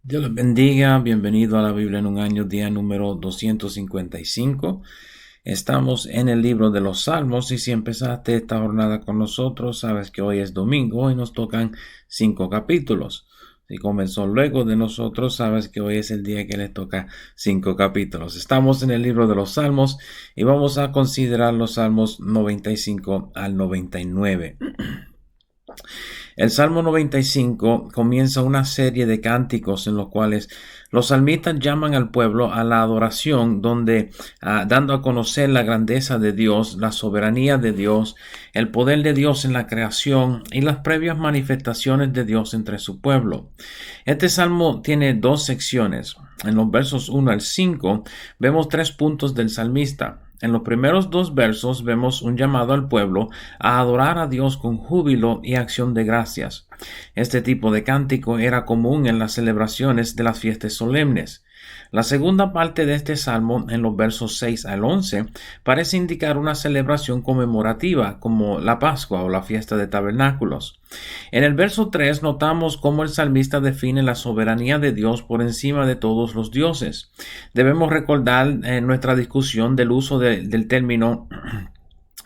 Dios les bendiga, bienvenido a la Biblia en un año, día número 255. Estamos en el libro de los Salmos y si empezaste esta jornada con nosotros, sabes que hoy es domingo y nos tocan 5 capítulos. Si comenzó luego de nosotros, sabes que hoy es el día que les toca 5 capítulos. Estamos en el libro de los Salmos y vamos a considerar los Salmos 95 al 99. El Salmo 95 comienza una serie de cánticos en los cuales los salmistas llaman al pueblo a la adoración, donde dando a conocer la grandeza de Dios, la soberanía de Dios, el poder de Dios en la creación y las previas manifestaciones de Dios entre su pueblo. Este salmo tiene dos secciones. En los versos 1 al 5 vemos 3 puntos del salmista. En los primeros 2 versos vemos un llamado al pueblo a adorar a Dios con júbilo y acción de gracias. Este tipo de cántico era común en las celebraciones de las fiestas solemnes. La segunda parte de este salmo, en los versos 6 al 11, parece indicar una celebración conmemorativa como la Pascua o la fiesta de tabernáculos. En el verso 3 notamos cómo el salmista define la soberanía de Dios por encima de todos los dioses. Debemos recordar nuestra discusión del uso del término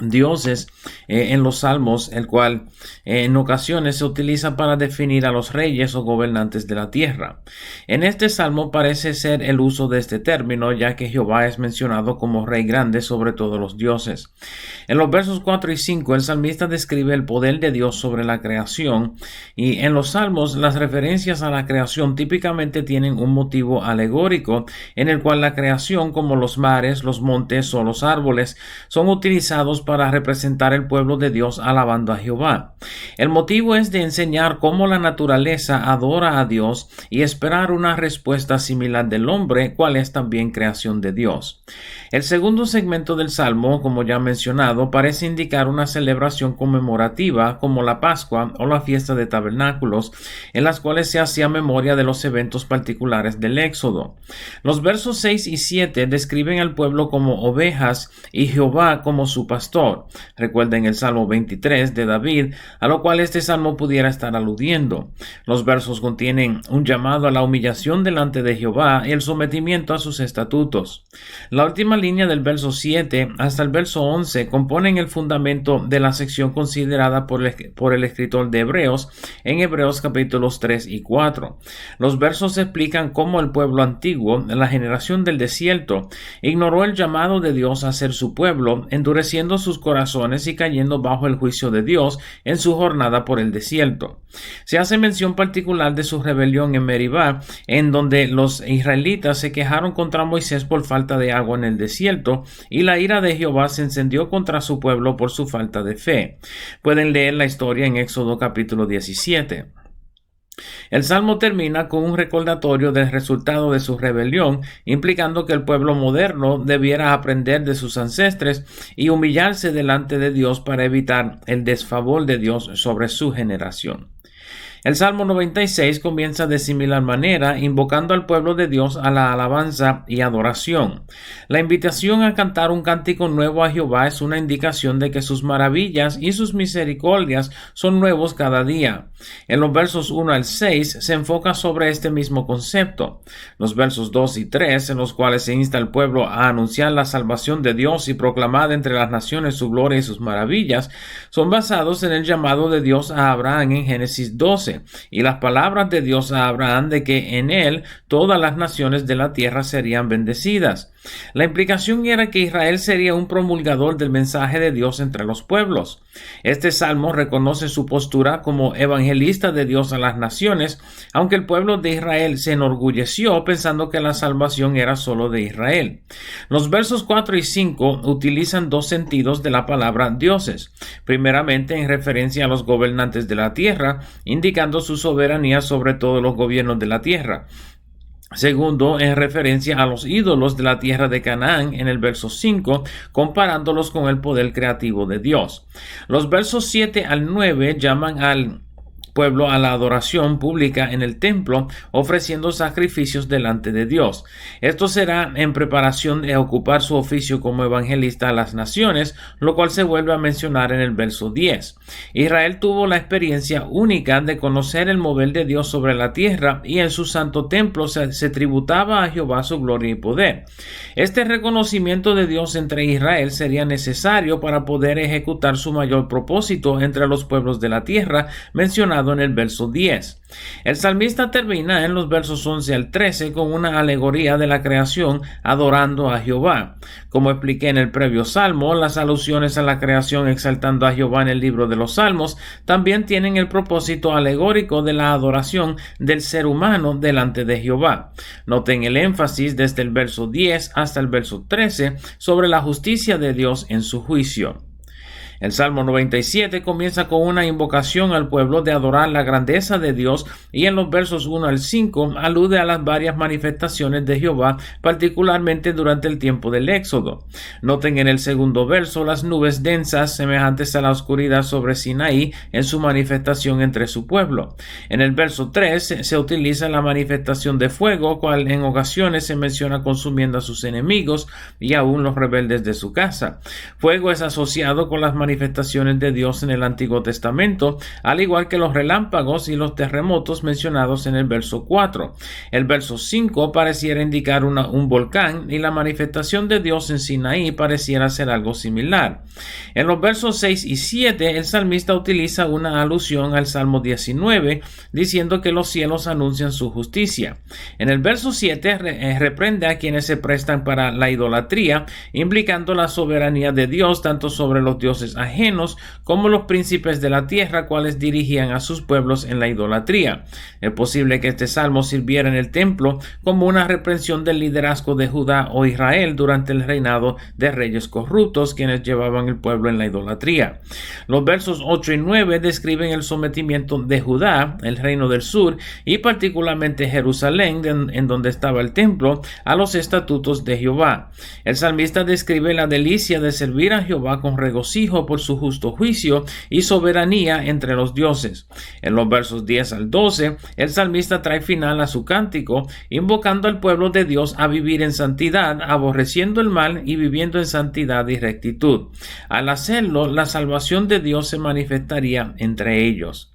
dioses en los salmos, el cual en ocasiones se utiliza para definir a los reyes o gobernantes de la tierra. En este salmo parece ser el uso de este término, ya que Jehová es mencionado como rey grande sobre todos los dioses. En los versos 4 y 5 el salmista describe el poder de Dios sobre la creación, y en los salmos las referencias a la creación típicamente tienen un motivo alegórico, en el cual la creación, como los mares, los montes o los árboles, son utilizados para representar el pueblo de Dios alabando a Jehová. El motivo es de enseñar cómo la naturaleza adora a Dios y esperar una respuesta similar del hombre, cual es también creación de Dios. El segundo segmento del Salmo, como ya mencionado, parece indicar una celebración conmemorativa como la Pascua o la fiesta de tabernáculos, en las cuales se hacía memoria de los eventos particulares del Éxodo. Los versos 6 y 7 describen al pueblo como ovejas y Jehová como su pastor. Recuerden el Salmo 23 de David, a lo cual este salmo pudiera estar aludiendo. Los versos contienen un llamado a la humillación delante de Jehová y el sometimiento a sus estatutos. La última línea del verso 7 hasta el verso 11 componen el fundamento de la sección considerada por el escritor de Hebreos en Hebreos capítulos 3 y 4. Los versos explican cómo el pueblo antiguo, la generación del desierto, ignoró el llamado de Dios a ser su pueblo, endureciendo sus corazones y cayendo bajo el juicio de Dios en su jornada por el desierto. Se hace mención particular de su rebelión en Meribá, en donde los israelitas se quejaron contra Moisés por falta de agua en el desierto, y la ira de Jehová se encendió contra su pueblo por su falta de fe. Pueden leer la historia en Éxodo capítulo 17. El salmo termina con un recordatorio del resultado de su rebelión, implicando que el pueblo moderno debiera aprender de sus ancestres y humillarse delante de Dios para evitar el desfavor de Dios sobre su generación. El Salmo 96 comienza de similar manera, invocando al pueblo de Dios a la alabanza y adoración. La invitación a cantar un cántico nuevo a Jehová es una indicación de que sus maravillas y sus misericordias son nuevos cada día. En los versos 1 al 6 se enfoca sobre este mismo concepto. Los versos 2 y 3, en los cuales se insta al pueblo a anunciar la salvación de Dios y proclamar entre las naciones su gloria y sus maravillas, son basados en el llamado de Dios a Abraham en Génesis 12. Y las palabras de Dios a Abraham de que en él todas las naciones de la tierra serían bendecidas. La implicación era que Israel sería un promulgador del mensaje de Dios entre los pueblos. Este salmo reconoce su postura como evangelista de Dios a las naciones, aunque el pueblo de Israel se enorgulleció pensando que la salvación era solo de Israel. Los versos 4 y 5 utilizan 2 sentidos de la palabra dioses. Primeramente en referencia a los gobernantes de la tierra, indicando su soberanía sobre todos los gobiernos de la tierra. Segundo, en referencia a los ídolos de la tierra de Canaán en el verso 5, comparándolos con el poder creativo de Dios. Los versos 7 al 9 llaman al pueblo a la adoración pública en el templo, ofreciendo sacrificios delante de Dios. Esto será en preparación de ocupar su oficio como evangelista a las naciones, lo cual se vuelve a mencionar en el verso 10. Israel tuvo la experiencia única de conocer el mover de Dios sobre la tierra, y en su santo templo se tributaba a Jehová su gloria y poder. Este reconocimiento de Dios entre Israel sería necesario para poder ejecutar su mayor propósito entre los pueblos de la tierra, mencionado en el verso 10. El salmista termina en los versos 11 al 13 con una alegoría de la creación adorando a Jehová. Como expliqué en el previo salmo, las alusiones a la creación exaltando a Jehová en el libro de los Salmos también tienen el propósito alegórico de la adoración del ser humano delante de Jehová. Noten el énfasis desde el verso 10 hasta el verso 13 sobre la justicia de Dios en su juicio. El Salmo 97 comienza con una invocación al pueblo de adorar la grandeza de Dios, y en los versos 1 al 5 alude a las varias manifestaciones de Jehová, particularmente durante el tiempo del Éxodo. Noten en el segundo verso las nubes densas semejantes a la oscuridad sobre Sinaí en su manifestación entre su pueblo. En el verso 3 se utiliza la manifestación de fuego, cual en ocasiones se menciona consumiendo a sus enemigos y aún los rebeldes de su casa. Fuego es asociado con las manifestaciones de Dios en el Antiguo Testamento, al igual que los relámpagos y los terremotos mencionados en el verso 4. El verso 5 pareciera indicar un volcán, y la manifestación de Dios en Sinaí pareciera ser algo similar. En los versos 6 y 7 el salmista utiliza una alusión al Salmo 19, diciendo que los cielos anuncian su justicia. En el verso 7 reprende a quienes se prestan para la idolatría, implicando la soberanía de Dios tanto sobre los dioses ajenos como los príncipes de la tierra, cuales dirigían a sus pueblos en la idolatría. Es posible que este salmo sirviera en el templo como una reprensión del liderazgo de Judá o Israel durante el reinado de reyes corruptos, quienes llevaban el pueblo en la idolatría. Los versos 8 y 9 describen el sometimiento de Judá, el reino del sur, y particularmente Jerusalén, en donde estaba el templo, a los estatutos de Jehová. El salmista describe la delicia de servir a Jehová con regocijo por su justo juicio y soberanía entre los dioses. En los versos 10 al 12, el salmista trae final a su cántico, invocando al pueblo de Dios a vivir en santidad, aborreciendo el mal y viviendo en santidad y rectitud. Al hacerlo, la salvación de Dios se manifestaría entre ellos.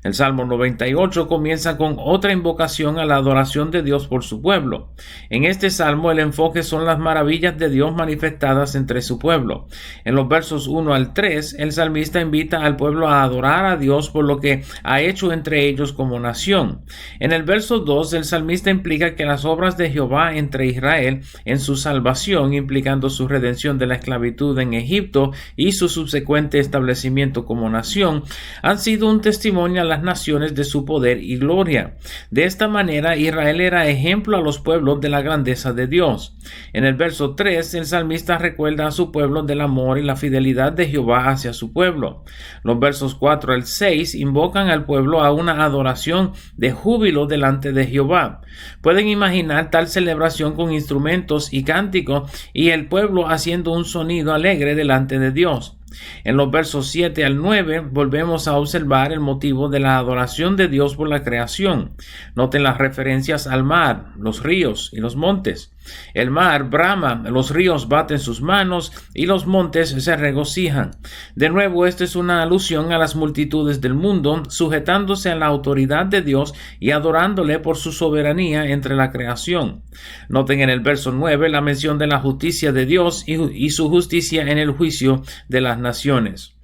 El Salmo 98 comienza con otra invocación a la adoración de Dios por su pueblo. En este salmo el enfoque son las maravillas de Dios manifestadas entre su pueblo. En los versos 1 al 3, el salmista invita al pueblo a adorar a Dios por lo que ha hecho entre ellos como nación. En el verso 2, el salmista implica que las obras de Jehová entre Israel en su salvación, implicando su redención de la esclavitud en Egipto y su subsecuente establecimiento como nación, han sido un testimonio a las naciones de su poder y gloria. De esta manera, Israel era ejemplo a los pueblos de la grandeza de Dios. En el verso 3, el salmista recuerda a su pueblo del amor y la fidelidad de Jehová hacia su pueblo. Los versos 4 al 6 invocan al pueblo a una adoración de júbilo delante de Jehová. Pueden imaginar tal celebración con instrumentos y cánticos, y el pueblo haciendo un sonido alegre delante de Dios. En los versos 7 al 9 volvemos a observar el motivo de la adoración de Dios por la creación. Noten las referencias al mar, los ríos y los montes. El mar brama, los ríos baten sus manos y los montes se regocijan. De nuevo, esta es una alusión a las multitudes del mundo, sujetándose a la autoridad de Dios y adorándole por su soberanía entre la creación. Noten en el verso 9 la mención de la justicia de Dios y su justicia en el juicio de las naciones.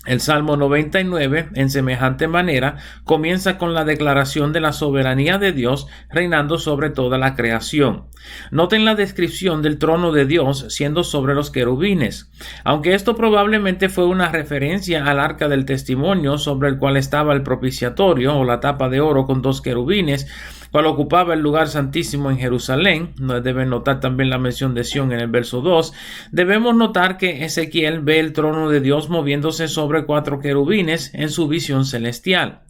El Salmo 99, en semejante manera, comienza con la declaración de la soberanía de Dios reinando sobre toda la creación. Noten la descripción del trono de Dios siendo sobre los querubines. Aunque esto probablemente fue una referencia al arca del testimonio sobre el cual estaba el propiciatorio o la tapa de oro con 2 querubines, cual ocupaba el lugar santísimo en Jerusalén, deben notar también la mención de Sión en el verso 2, debemos notar que Ezequiel ve el trono de Dios moviéndose sobre 4 querubines en su visión celestial.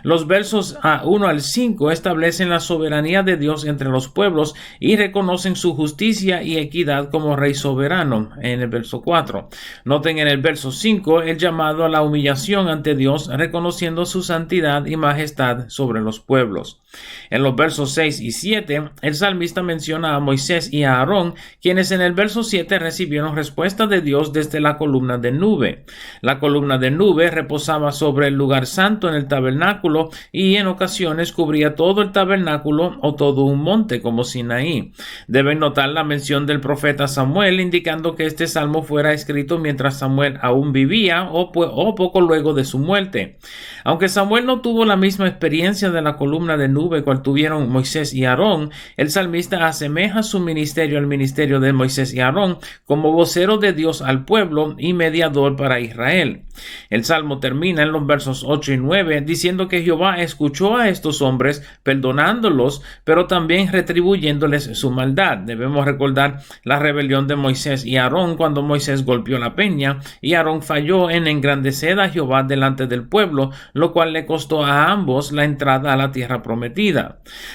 Los versos 1 al 5 establecen la soberanía de Dios entre los pueblos y reconocen su justicia y equidad como rey soberano en el verso 4. Noten en el verso 5 el llamado a la humillación ante Dios, reconociendo su santidad y majestad sobre los pueblos. En los versos 6 y 7, el salmista menciona a Moisés y a Aarón, quienes en el verso 7 recibieron respuesta de Dios desde la columna de nube. La columna de nube reposaba sobre el lugar santo en el tabernáculo y en ocasiones cubría todo el tabernáculo o todo un monte como Sinaí. Deben notar la mención del profeta Samuel, indicando que este salmo fuera escrito mientras Samuel aún vivía o poco luego de su muerte. Aunque Samuel no tuvo la misma experiencia de la columna de nube cual tuvieron Moisés y Aarón, el salmista asemeja su ministerio al ministerio de Moisés y Aarón como vocero de Dios al pueblo y mediador para Israel. El salmo termina en los versos 8 y 9 diciendo que Jehová escuchó a estos hombres perdonándolos, pero también retribuyéndoles su maldad. Debemos recordar la rebelión de Moisés y Aarón cuando Moisés golpeó la peña y Aarón falló en engrandecer a Jehová delante del pueblo, lo cual le costó a ambos la entrada a la tierra prometida.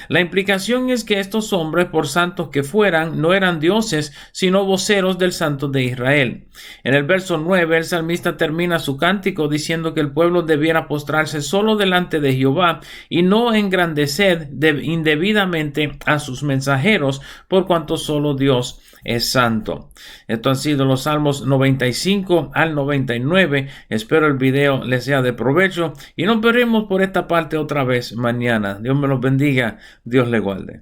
La implicación es que estos hombres, por santos que fueran, no eran dioses, sino voceros del Santo de Israel. En el verso 9, el salmista termina su cántico diciendo que el pueblo debiera postrarse solo delante de Jehová y no engrandecer indebidamente a sus mensajeros, por cuanto solo Dios es santo. Estos han sido los salmos 95 al 99. Espero el video les sea de provecho y nos veremos por esta parte otra vez mañana. Dios me los bendiga. Dios le guarde.